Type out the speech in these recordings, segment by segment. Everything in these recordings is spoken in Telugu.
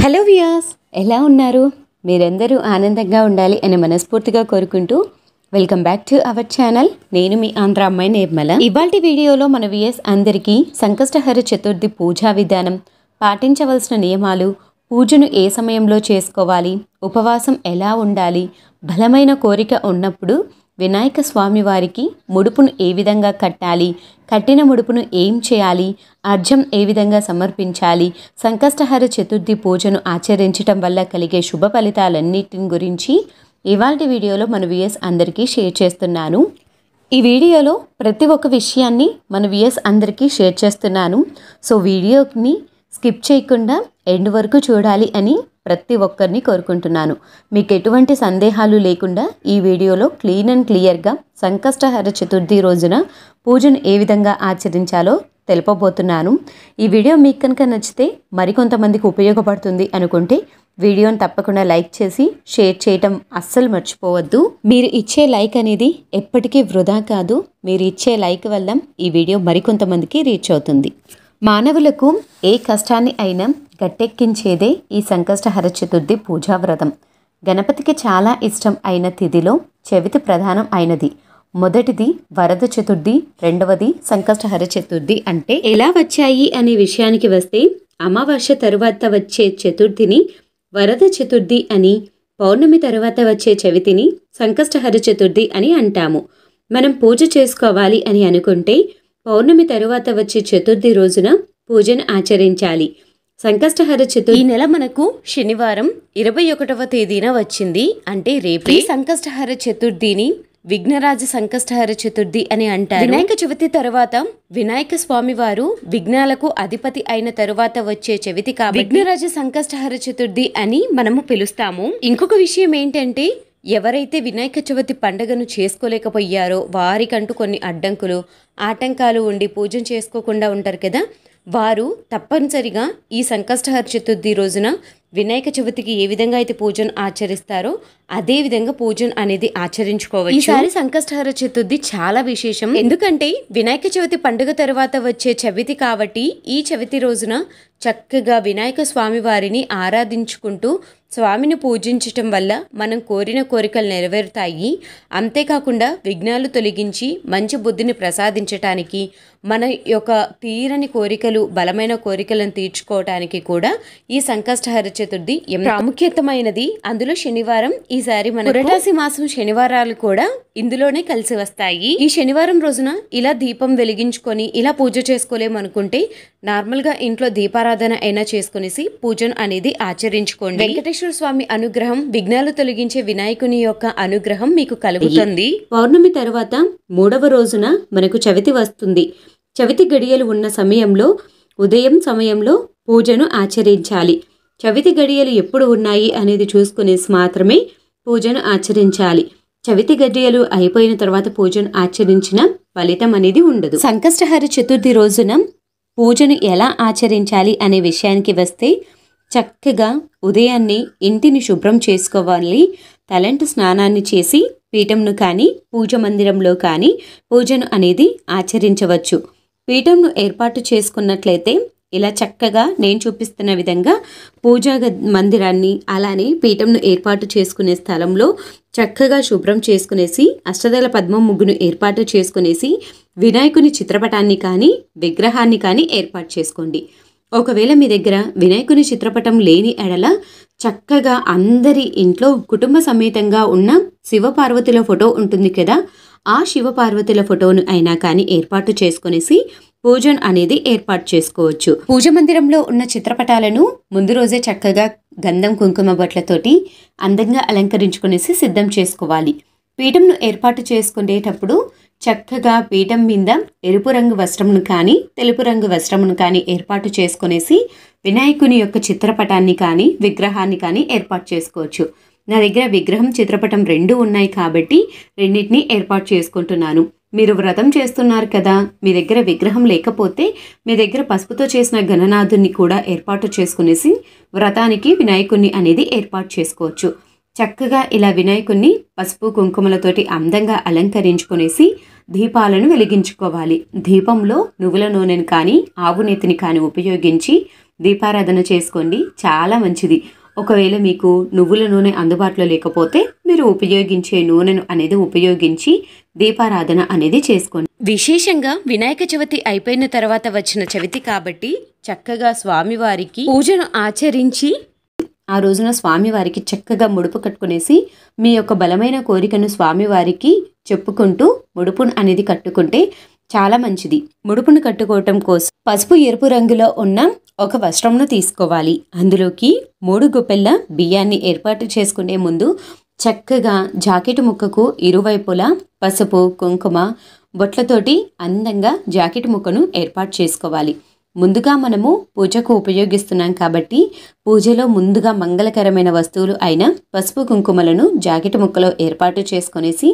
హలో వ్యూయర్స్, ఎలా ఉన్నారు? మీరందరూ ఆనందంగా ఉండాలి అని మనస్ఫూర్తిగా కోరుకుంటూ welcome back to our channel. నేను మీ ఆంధ్ర అమ్మాయి నిర్మల. ఇవాల్టి వీడియోలో మన వ్యూయర్స్ అందరికీ సంకష్టహర చతుర్థి పూజా విధానం, పాటించవలసిన నియమాలు, పూజను ఏ సమయంలో చేసుకోవాలి, ఉపవాసం ఎలా ఉండాలి, బలమైన కోరిక ఉన్నప్పుడు వినాయక స్వామి వారికి ముడుపును ఏ విధంగా కట్టాలి, కట్టిన ముడుపును ఏం చేయాలి, అర్ఘ్యం ఏ విధంగా సమర్పించాలి, సంకష్టహర చతుర్థి పూజను ఆచరించటం వల్ల కలిగే శుభ ఫలితాలన్నిటిని గురించి ఇవాల్టి వీడియోలో మన వ్యూయర్స్ అందరికీ షేర్ చేస్తున్నాను. ఈ వీడియోలో ప్రతి ఒక్క విషయాన్ని మన వ్యూయర్స్ అందరికీ షేర్ చేస్తున్నాను. సో వీడియోని స్కిప్ చేయకుండా ఎండ్ వరకు చూడాలి అని ప్రతి ఒక్కరిని కోరుకుంటున్నాను. మీకు ఎటువంటి సందేహాలు లేకుండా ఈ వీడియోలో క్లీన్ అండ్ క్లియర్గా సంకష్టహర చతుర్థి రోజున పూజను ఏ విధంగా ఆచరించాలో తెలుపబోతున్నాను. ఈ వీడియో మీకు కనుక నచ్చితే మరికొంతమందికి ఉపయోగపడుతుంది అనుకుంటే వీడియోని తప్పకుండా లైక్ చేసి షేర్ చేయటం అస్సలు మర్చిపోవద్దు. మీరు ఇచ్చే లైక్ అనేది ఎప్పటికీ వృధా కాదు. మీరు ఇచ్చే లైక్ వల్ల ఈ వీడియో మరికొంతమందికి రీచ్ అవుతుంది. మానవులకు ఏ కష్టాన్ని అయినా గట్టెక్కించేదే ఈ సంకష్టహర చతుర్థి పూజా వ్రతం. గణపతికి చాలా ఇష్టం అయిన తిథిలో చవితి ప్రధానం అయినది. మొదటిది వరద చతుర్థి, రెండవది సంకష్టహర చతుర్థి. అంటే ఎలా వచ్చాయి అనే విషయానికి వస్తే, అమావాస్య తరువాత వచ్చే చతుర్థిని వరద చతుర్థి అని, పౌర్ణమి తర్వాత వచ్చే చవితిని సంకష్టహర చతుర్థి అని అంటాము. మనం పూజ చేసుకోవాలి అని అనుకుంటే పౌర్ణమి తరువాత వచ్చే చతుర్థి రోజున పూజను ఆచరించాలి. సంకష్టహర చతుర్థి ఈ నెల మనకు శనివారం 21వ తేదీన వచ్చింది. అంటే రేపు సంకష్టహర చతుర్థిని విఘ్నరాజ సంకష్టహర చతుర్థి అని అంటారు. వినాయక చవితి తరువాత వినాయక స్వామి వారు విఘ్నాలకు అధిపతి అయిన తరువాత వచ్చే చవితి కాబట్టి విఘ్నరాజ సంకష్టహర చతుర్థి అని మనము పిలుస్తాము. ఇంకొక విషయం ఏంటంటే, ఎవరైతే వినాయక చవితి పండుగను చేసుకోలేకపోయారో వారికంటూ కొన్ని అడ్డంకులు, ఆటంకాలు ఉండి పూజను చేసుకోకుండా ఉంటారు కదా, వారు తప్పనిసరిగా ఈ సంకష్టహర చతుర్థి రోజున వినాయక చవితికి ఏ విధంగా అయితే పూజను ఆచరిస్తారో అదే విధంగా పూజను అనేది ఆచరించుకోవచ్చు. ఈసారి సంకష్టహర చతుర్థి చాలా విశేషం. ఎందుకంటే వినాయక చవితి పండుగ తర్వాత వచ్చే చవితి కాబట్టి ఈ చవితి రోజున చక్కగా వినాయక స్వామి వారిని ఆరాధించుకుంటూ స్వామిని పూజించటం వల్ల మనం కోరిన కోరికలు నెరవేరుతాయి. అంతేకాకుండా విఘ్నాలు తొలగించి మంచి బుద్ధిని ప్రసాదించటానికి, మన యొక్క తీరని కోరికలు, బలమైన కోరికలను తీర్చుకోవటానికి కూడా ఈ సంకష్టహర చతుర్థి ప్రాముఖ్యతమైనది. అందులో శనివారం ఈసారి మన పురటాసి మాసం శనివారాలు కూడా ఇందులోనే కలిసి వస్తాయి. ఈ శనివారం రోజున ఇలా దీపం వెలిగించుకొని ఇలా పూజ చేసుకోలేమనుకుంటే నార్మల్గా ఇంట్లో దీపారాధన అయినా చేసుకునేసి పూజను అనేది ఆచరించుకోండి. వెంకటేశ్వర స్వామి అనుగ్రహం, విఘ్నాలు తొలగించే వినాయకుని యొక్క అనుగ్రహం మీకు కలుగుతుంది. పౌర్ణమి తర్వాత 3వ రోజున మనకు చవితి వస్తుంది. చవితి గడియలు ఉన్న సమయంలో ఉదయం సమయంలో పూజను ఆచరించాలి. చవితి గడియలు ఎప్పుడు ఉన్నాయి అనేది చూసుకునేసి మాత్రమే పూజను ఆచరించాలి. చవితి గడియలు అయిపోయిన తర్వాత పూజను ఆచరించిన ఫలితం అనేది ఉండదు. సంకష్టహర చతుర్థి రోజున పూజను ఎలా ఆచరించాలి అనే విషయానికి వస్తే, చక్కగా ఉదయాన్నే ఇంటిని శుభ్రం చేసుకోవాలి. తలంటు స్నానాన్ని చేసి పీఠంను కానీ పూజ మందిరంలో కానీ పూజను అనేది ఆచరించవచ్చు. పీఠంను ఏర్పాటు చేసుకున్నట్లయితే ఇలా చక్కగా నేను చూపిస్తున్న విధంగా పూజా మందిరాన్ని, అలానే పీఠంను ఏర్పాటు చేసుకునే స్థలంలో చక్కగా శుభ్రం చేసుకునేసి అష్టదళ పద్మం ముగ్గును ఏర్పాటు చేసుకునేసి వినాయకుని చిత్రపటాన్ని కానీ విగ్రహాన్ని కానీ ఏర్పాటు చేసుకోండి. ఒకవేళ మీ దగ్గర వినాయకుని చిత్రపటం లేని ఎడల చక్కగా అందరి ఇంట్లో కుటుంబ సమేతంగా ఉన్న శివపార్వతుల ఫోటో ఉంటుంది కదా, ఆ శివపార్వతుల ఫోటోను అయినా కానీ ఏర్పాటు చేసుకునేసి పూజను అనేది ఏర్పాటు చేసుకోవచ్చు. పూజ మందిరంలో ఉన్న చిత్రపటాలను ముందు రోజే చక్కగా గంధం కుంకుమ బొట్లతోటి అందంగా అలంకరించుకునేసి సిద్ధం చేసుకోవాలి. పీఠంను ఏర్పాటు చేసుకునేటప్పుడు చక్కగా పీఠం మీద ఎరుపు రంగు వస్త్రమును కానీ తెలుపు రంగు వస్త్రమును కానీ ఏర్పాటు చేసుకునేసి వినాయకుని యొక్క చిత్రపటాన్ని కానీ విగ్రహాన్ని కానీ ఏర్పాటు చేసుకోవచ్చు. నా దగ్గర విగ్రహం చిత్రపటం 2 ఉన్నాయి కాబట్టి రెండింటినీ ఏర్పాటు చేసుకుంటున్నాను. మీరు వ్రతం చేస్తున్నారు కదా, మీ దగ్గర విగ్రహం లేకపోతే మీ దగ్గర పసుపుతో చేసిన గణనాథుని కూడా ఏర్పాటు చేసుకునేసి వ్రతానికి వినాయకుని అనేది ఏర్పాటు చేసుకోవచ్చు. చక్కగా ఇలా వినాయకుని పసుపు కుంకుమలతోటి అందంగా అలంకరించుకునేసి దీపాలను వెలిగించుకోవాలి. దీపంలో నువ్వుల నూనెను కానీ ఆవు నెత్తిని కానీ ఉపయోగించి దీపారాధన చేసుకోండి, చాలా మంచిది. ఒకవేళ మీకు నువ్వుల నూనె అందుబాటులో లేకపోతే మీరు ఉపయోగించే నూనెను అనేది ఉపయోగించి దీపారాధన అనేది చేసుకోండి. విశేషంగా వినాయక చవితి అయిపోయిన తర్వాత వచ్చిన చవితి కాబట్టి చక్కగా స్వామివారికి పూజను ఆచరించి ఆ రోజున స్వామివారికి చక్కగా ముడుపు కట్టుకునేసి మీ యొక్క బలమైన కోరికను స్వామివారికి చెప్పుకుంటూ ముడుపును అనేది కట్టుకుంటే చాలా మంచిది. ముడుపును కట్టుకోవటం కోసం పసుపు ఎరుపు రంగులో ఉన్న ఒక వస్త్రంను తీసుకోవాలి. అందులోకి 3 గుప్పెళ్ళ బియ్యాన్ని ఏర్పాటు చేసుకునే ముందు చక్కగా జాకెట్ ముక్కకు ఇరువైపులా పసుపు కుంకుమ బొట్లతోటి అందంగా జాకెట్ ముక్కను ఏర్పాటు చేసుకోవాలి. ముందుగా మనము పూజకు ఉపయోగిస్తున్నాం కాబట్టి పూజలో ముందుగా మంగళకరమైన వస్తువులు అయిన పసుపు కుంకుమలను జాకెట్ ముక్కలో ఏర్పాటు చేసుకునేసి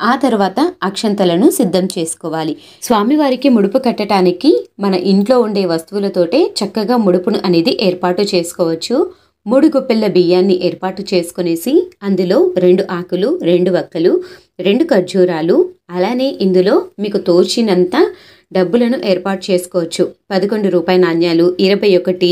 ఆ తర్వాత అక్షంతలను సిద్ధం చేసుకోవాలి. స్వామివారికి ముడుపు కట్టడానికి మన ఇంట్లో ఉండే వస్తువులతోటే చక్కగా ముడుపును అనేది ఏర్పాటు చేసుకోవచ్చు. 3 గుప్పెళ్ళ బియ్యాన్ని ఏర్పాటు చేసుకునేసి అందులో 2 ఆకులు, 2 వక్కలు, 2 ఖర్జూరాలు, అలానే ఇందులో మీకు తోచినంత డబ్బులను ఏర్పాటు చేసుకోవచ్చు. 11 రూపాయి నాణ్యాలు, 21,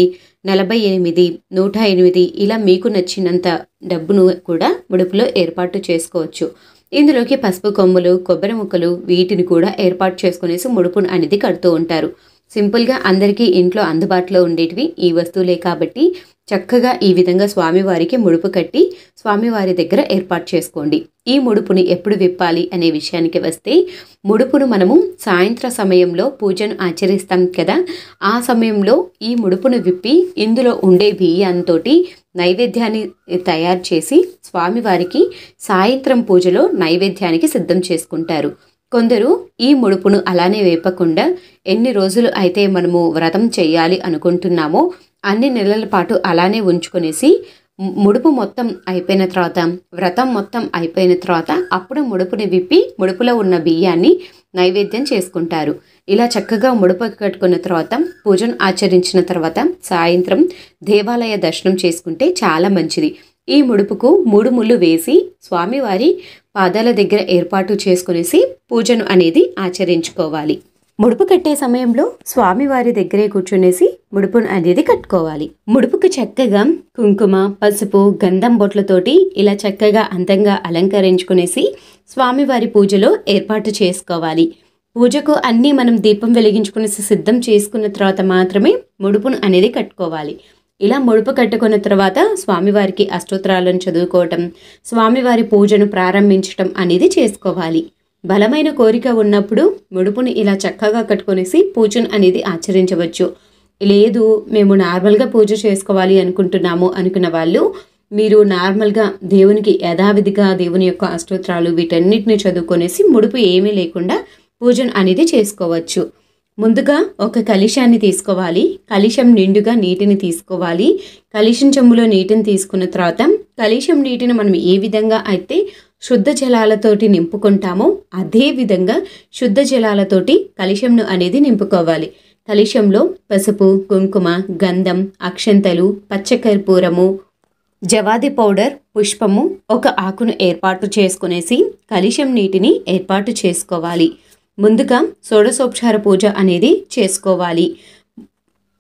48, 108 ఇలా మీకు నచ్చినంత డబ్బును కూడా ముడుపులో ఏర్పాటు చేసుకోవచ్చు. ఇందులోకి పసుపు కొమ్ములు, కొబ్బరి ముక్కలు వీటిని కూడా ఏర్పాటు చేసుకునేసి ముడుపును అనేది కడుతూ ఉంటారు. సింపుల్గా అందరికీ ఇంట్లో అందుబాటులో ఉండేటివి ఈ వస్తువులే కాబట్టి చక్కగా ఈ విధంగా స్వామివారికి ముడుపు కట్టి స్వామివారి దగ్గర ఏర్పాటు చేసుకోండి. ఈ ముడుపుని ఎప్పుడు విప్పాలి అనే విషయానికి వస్తే ముడుపును మనము సాయంత్ర సమయంలో పూజను ఆచరిస్తాం కదా, ఆ సమయంలో ఈ ముడుపును విప్పి ఇందులో ఉండే బియ్యంతో నైవేద్యాన్ని తయారు చేసి స్వామివారికి సాయంత్రం పూజలో నైవేద్యానికి సిద్ధం చేసుకుంటారు. కొందరు ఈ ముడుపును అలానే వేపకుండా ఎన్ని రోజులు అయితే మనము వ్రతం చేయాలి అనుకుంటున్నామో అన్ని నెలల పాటు అలానే ఉంచుకునేసి ముడుపు మొత్తం అయిపోయిన తర్వాత వ్రతం మొత్తం అయిపోయిన తర్వాత అప్పుడు ముడుపుని విప్పి ముడుపులో ఉన్న బియ్యాన్ని నైవేద్యం చేసుకుంటారు. ఇలా చక్కగా ముడుపు కట్టుకున్న తర్వాత పూజను ఆచరించిన తర్వాత సాయంత్రం దేవాలయ దర్శనం చేసుకుంటే చాలా మంచిది. ఈ ముడుపుకు 3 ముళ్ళు వేసి స్వామివారి పాదాల దగ్గర ఏర్పాటు చేసుకునేసి పూజను అనేది ఆచరించుకోవాలి. ముడుపు కట్టే సమయంలో స్వామివారి దగ్గరే కూర్చునేసి ముడుపును అనేది కట్టుకోవాలి. ముడుపుకు చక్కగా కుంకుమ, పసుపు, గంధం బొట్లతోటి ఇలా చక్కగా అందంగా అలంకరించుకునేసి స్వామివారి పూజలో ఏర్పాటు చేసుకోవాలి. పూజకు అన్నీ మనం దీపం వెలిగించుకునేసి సిద్ధం చేసుకున్న తర్వాత మాత్రమే ముడుపును అనేది కట్టుకోవాలి. ఇలా ముడుపు కట్టుకున్న తర్వాత స్వామివారికి అష్టోత్తరాలను చదువుకోవటం, స్వామివారి పూజను ప్రారంభించటం అనేది చేసుకోవాలి. బలమైన కోరిక ఉన్నప్పుడు ముడుపుని ఇలా చక్కగా కట్టుకొనేసి పూజను అనేది ఆచరించవచ్చు. లేదు మేము నార్మల్గా పూజ చేసుకోవాలి అనుకుంటున్నాము అనుకున్న వాళ్ళు మీరు నార్మల్గా దేవునికి యథావిధిగా దేవుని యొక్క అష్టోత్తరాలు వీటన్నిటిని చదువుకొనేసి ముడుపు ఏమీ లేకుండా పూజను అనేది చేసుకోవచ్చు. ముందుగా ఒక కలశాన్ని తీసుకోవాలి. కలశం నిండుగా నీటిని తీసుకోవాలి. కలశం చెంబులో నీటిని తీసుకున్న తర్వాత కలశం నీటిని మనం ఏ విధంగా అయితే శుద్ధ జలాలతోటి నింపుకుంటామో అదే విధంగా శుద్ధ జలాలతోటి కలశంను అనేది నింపుకోవాలి. కలశంలో పసుపు, కుంకుమ, గంధం, అక్షంతలు, పచ్చకర్పూరము, జవాది పౌడర్, పుష్పము, ఒక ఆకును ఏర్పాటు చేసుకునేసి కలశం నీటిని ఏర్పాటు చేసుకోవాలి. ముందుగా షోడశోపచార పూజ అనేది చేసుకోవాలి.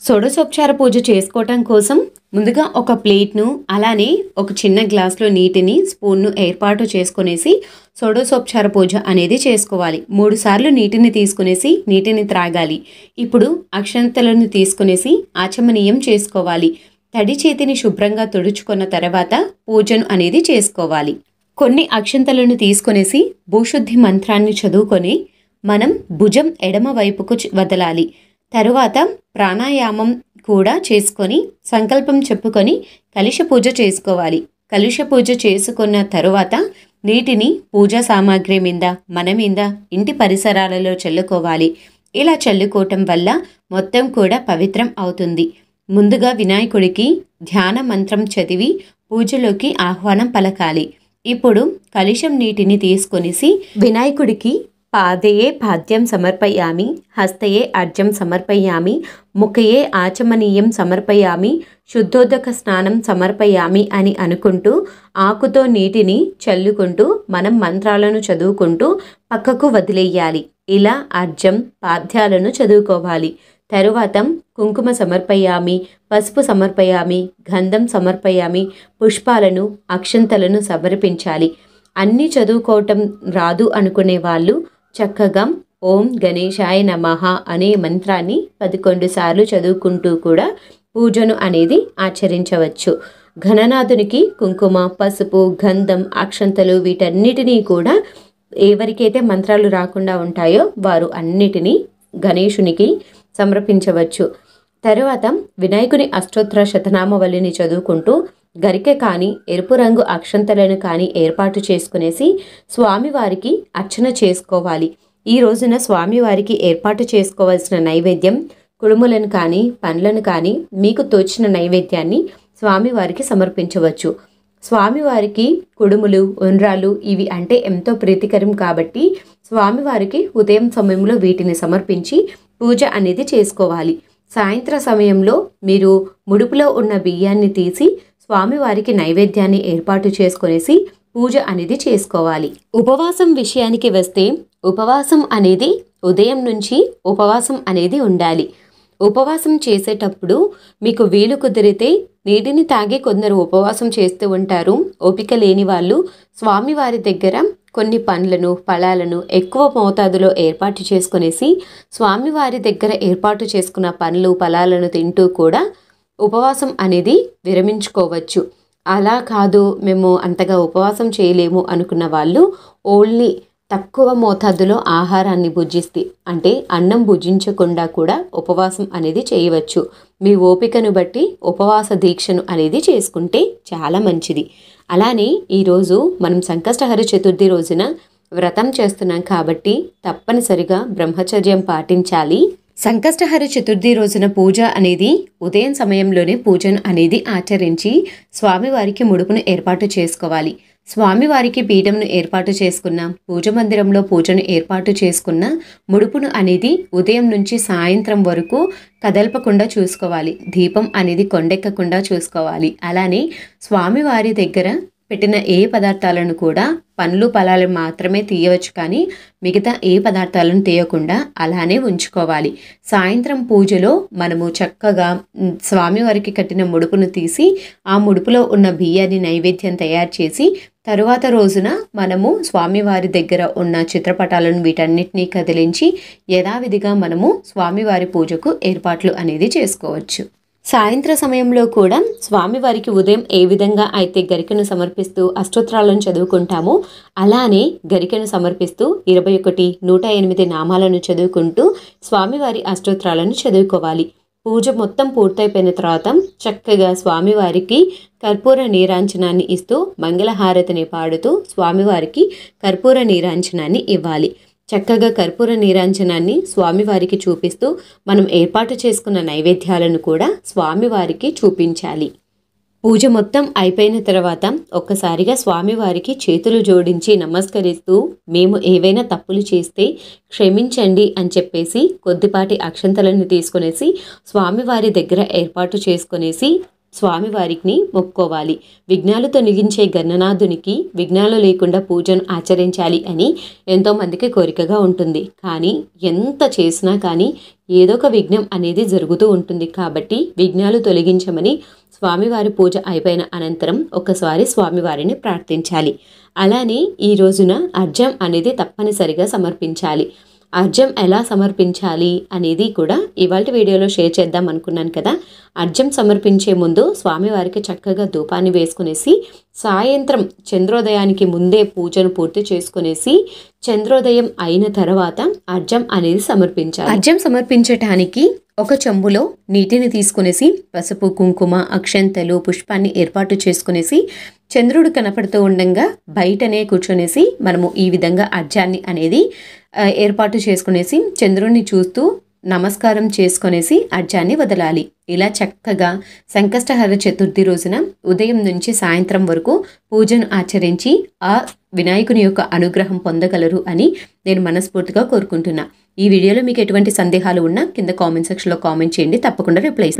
షోడశోపచార పూజ చేసుకోవటం కోసం ముందుగా ఒక ప్లేట్ను అలానే ఒక చిన్న గ్లాస్లో నీటిని స్పూన్ను ఏర్పాటు చేసుకునేసి షోడశోపచార పూజ అనేది చేసుకోవాలి. 3 సార్లు నీటిని తీసుకునేసి నీటిని త్రాగాలి. ఇప్పుడు అక్షంతలను తీసుకునేసి ఆచమనీయం చేసుకోవాలి. తడి చేతిని శుభ్రంగా తుడుచుకున్న తర్వాత పూజను అనేది చేసుకోవాలి. కొన్ని అక్షంతలను తీసుకునేసి భూశుద్ధి మంత్రాన్ని చదువుకొని మనం భుజం ఎడమ వైపుకు వదలాలి. తరువాత ప్రాణాయామం కూడా చేసుకొని సంకల్పం చెప్పుకొని కలశ పూజ చేసుకోవాలి. కలశ పూజ చేసుకున్న తరువాత నీటిని పూజా సామాగ్రి మీద, మన మీద, ఇంటి పరిసరాలలో చల్లుకోవాలి. ఇలా చల్లుకోవటం వల్ల మొత్తం కూడా పవిత్రం అవుతుంది. ముందుగా వినాయకుడికి ధ్యాన మంత్రం చదివి పూజలోకి ఆహ్వానం పలకాలి. ఇప్పుడు కలశం నీటిని తీసుకొనేసి వినాయకుడికి పాదయే పాద్యం సమర్పయామి, హస్తయే అర్ఘ్యం సమర్పయామి, ముఖయే ఆచమనీయం సమర్పయామి, శుద్ధోదక స్నానం సమర్పయామి అని అనుకుంటూ ఆకుతో నీటిని చల్లుకుంటూ మనం మంత్రాలను చదువుకుంటూ పక్కకు వదిలేయాలి. ఇలా అర్ఘ్యం పాద్యాలను చదువుకోవాలి. తరువాత కుంకుమ సమర్పయామి, పసుపు సమర్పయామి, గంధం సమర్పయామి, పుష్పాలను అక్షంతలను సమర్పించాలి. అన్నీ చదువుకోవటం రాదు అనుకునే వాళ్ళు చక్కగా ఓం గణేశాయ నమః అనే మంత్రాన్ని 11 సార్లు చదువుకుంటూ కూడా పూజను అనేది ఆచరించవచ్చు. ఘననాథునికి కుంకుమ, పసుపు, గంధం, అక్షంతలు వీటన్నిటినీ కూడా ఎవరికైతే మంత్రాలు రాకుండా ఉంటాయో వారు అన్నిటినీ గణేశునికి సమర్పించవచ్చు. తరువాత వినాయకుని అష్టోత్తర శతనామవళిని చదువుకుంటూ గరికె కానీ ఎరుపు రంగు అక్షంతలను కానీ ఏర్పాటు చేసుకునేసి స్వామివారికి అర్చన చేసుకోవాలి. ఈ రోజున స్వామివారికి ఏర్పాటు చేసుకోవాల్సిన నైవేద్యం కుడుములను కానీ పండ్లను కానీ మీకు తోచిన నైవేద్యాన్ని స్వామివారికి సమర్పించవచ్చు. స్వామివారికి కుడుములు, ఉండ్రాలు ఇవి అంటే ఎంతో ప్రీతికరం కాబట్టి స్వామివారికి ఉదయం సమయంలో వీటిని సమర్పించి పూజ అనేది చేసుకోవాలి. సాయంత్ర సమయంలో మీరు ముడుపులో ఉన్న బియ్యాన్ని తీసి స్వామివారికి నైవేద్యాన్ని ఏర్పాటు చేసుకునేసి పూజ అనేది చేసుకోవాలి. ఉపవాసం విషయానికి వస్తే ఉపవాసం అనేది ఉదయం నుంచి ఉపవాసం అనేది ఉండాలి. ఉపవాసం చేసేటప్పుడు మీకు వీలు కుదిరితే నీటిని తాగి కొందరు ఉపవాసం చేస్తూ ఉంటారు. ఓపిక లేని వాళ్ళు స్వామివారి దగ్గర కొన్ని పండ్లను, ఫలాలను ఎక్కువ మోతాదులో ఏర్పాటు చేసుకునేసి స్వామివారి దగ్గర ఏర్పాటు చేసుకున్న పండ్లు, ఫలాలను తింటూ కూడా ఉపవాసం అనేది విరమించుకోవచ్చు. అలా కాదు మేము అంతగా ఉపవాసం చేయలేము అనుకున్న వాళ్ళు ఓన్లీ తక్కువ మోతాదులో ఆహారాన్ని భుజిస్తే అంటే అన్నం భుజించకుండా కూడా ఉపవాసం అనేది చేయవచ్చు. మీ ఓపికను బట్టి ఉపవాస దీక్షను అనేది చేసుకుంటే చాలా మంచిది. అలానే ఈరోజు మనం సంకష్టహర చతుర్థి రోజున వ్రతం చేస్తున్నాం కాబట్టి తప్పనిసరిగా బ్రహ్మచర్యం పాటించాలి. సంకష్టహర చతుర్థి రోజున పూజ అనేది ఉదయం సమయంలోనే పూజను అనేది ఆచరించి స్వామివారికి ముడుపును ఏర్పాటు చేసుకోవాలి. స్వామివారికి పీఠంను ఏర్పాటు చేసుకున్న, పూజ మందిరంలో పూజను ఏర్పాటు చేసుకున్న ముడుపును అనేది ఉదయం నుంచి సాయంత్రం వరకు కదల్పకుండా చూసుకోవాలి. దీపం అనేది కొండెక్కకుండా చూసుకోవాలి. అలానే స్వామివారి దగ్గర పెట్టిన ఏ పదార్థాలను కూడా పండ్లు, ఫలాలు మాత్రమే తీయవచ్చు, కానీ మిగతా ఏ పదార్థాలను తీయకుండా అలానే ఉంచుకోవాలి. సాయంత్రం పూజలో మనము చక్కగా స్వామివారికి కట్టిన ముడుపును తీసి ఆ ముడుపులో ఉన్న బియ్యాన్ని నైవేద్యం తయారు చేసి తరువాత రోజున మనము స్వామివారి దగ్గర ఉన్న చిత్రపటాలను వీటన్నిటినీ కదిలించి యథావిధిగా మనము స్వామివారి పూజకు ఏర్పాట్లు అనేది చేసుకోవచ్చు. సాయంత్ర సమయంలో కూడా స్వామివారికి ఉదయం ఏ విధంగా అయితే గరికను సమర్పిస్తూ అష్టోత్తరాలను చదువుకుంటామో అలానే గరికను సమర్పిస్తూ 21 108 నామాలను చదువుకుంటూ స్వామివారి అష్టోత్తరాలను చదువుకోవాలి. పూజ మొత్తం పూర్తయిపోయిన తర్వాత చక్కగా స్వామివారికి కర్పూర నీరాంజనాన్ని ఇస్తూ మంగళహారతిని పాడుతూ స్వామివారికి కర్పూర నీరాంజనాన్ని ఇవ్వాలి. చక్కగా కర్పూర నీరాంజనాన్ని స్వామివారికి చూపిస్తూ మనం ఏర్పాటు చేసుకున్న నైవేద్యాలను కూడా స్వామివారికి చూపించాలి. పూజ మొత్తం అయిపోయిన తర్వాత ఒక్కసారిగా స్వామివారికి చేతులు జోడించి నమస్కరిస్తూ మేము ఏవైనా తప్పులు చేస్తే క్షమించండి అని చెప్పేసి కొద్దిపాటి అక్షంతలను తీసుకునేసి స్వామివారి దగ్గర ఏర్పాటు చేసుకునేసి స్వామివారికి మొక్కుకోవాలి. విఘ్నాలు తొలగించే గణనాథునికి విఘ్నాలు లేకుండా పూజను ఆచరించాలి అని ఎంతోమందికి కోరికగా ఉంటుంది. కానీ ఎంత చేసినా కానీ ఏదో ఒక విఘ్నం అనేది జరుగుతూ ఉంటుంది. కాబట్టి విఘ్నాలు తొలగించమని స్వామివారి పూజ అయిపోయిన అనంతరం ఒకసారి స్వామివారిని ప్రార్థించాలి. అలానే ఈ రోజున అర్ఘ్యం అనేది తప్పనిసరిగా సమర్పించాలి. అర్ఘ్యం ఎలా సమర్పించాలి అనేది కూడా ఇవాళ వీడియోలో షేర్ చేద్దాం అనుకున్నాను కదా. అర్ఘ్యం సమర్పించే ముందు స్వామివారికి చక్కగా ధూపాన్ని వేసుకునేసి సాయంత్రం చంద్రోదయానికి ముందే పూజను పూర్తి చేసుకునేసి చంద్రోదయం అయిన తర్వాత అర్ఘ్యం అనేది సమర్పించాలి. అర్ఘ్యం సమర్పించటానికి ఒక చెంబులో నీటిని తీసుకునేసి పసుపు, కుంకుమ, అక్షంతలు, పుష్పాన్ని ఏర్పాటు చేసుకునేసి చంద్రుడు కనపడుతూ ఉండగా బయటనే కూర్చొనేసి మనము ఈ విధంగా అర్ఘ్యాన్ని అనేది ఏర్పాటు చేసుకునేసి చంద్రుడిని చూస్తూ నమస్కారం చేసుకొనేసి అర్ఘ్యాన్ని వదలాలి. ఇలా చక్కగా సంకష్టహర చతుర్థి రోజున ఉదయం నుంచి సాయంత్రం వరకు పూజను ఆచరించి ఆ వినాయకుని యొక్క అనుగ్రహం పొందగలరు అని నేను మనస్ఫూర్తిగా కోరుకుంటున్నా. ఈ వీడియోలో మీకు ఎటువంటి సందేహాలు ఉన్నా కింద కామెంట్ సెక్షన్లో కామెంట్ చేయండి, తప్పకుండా రిప్లై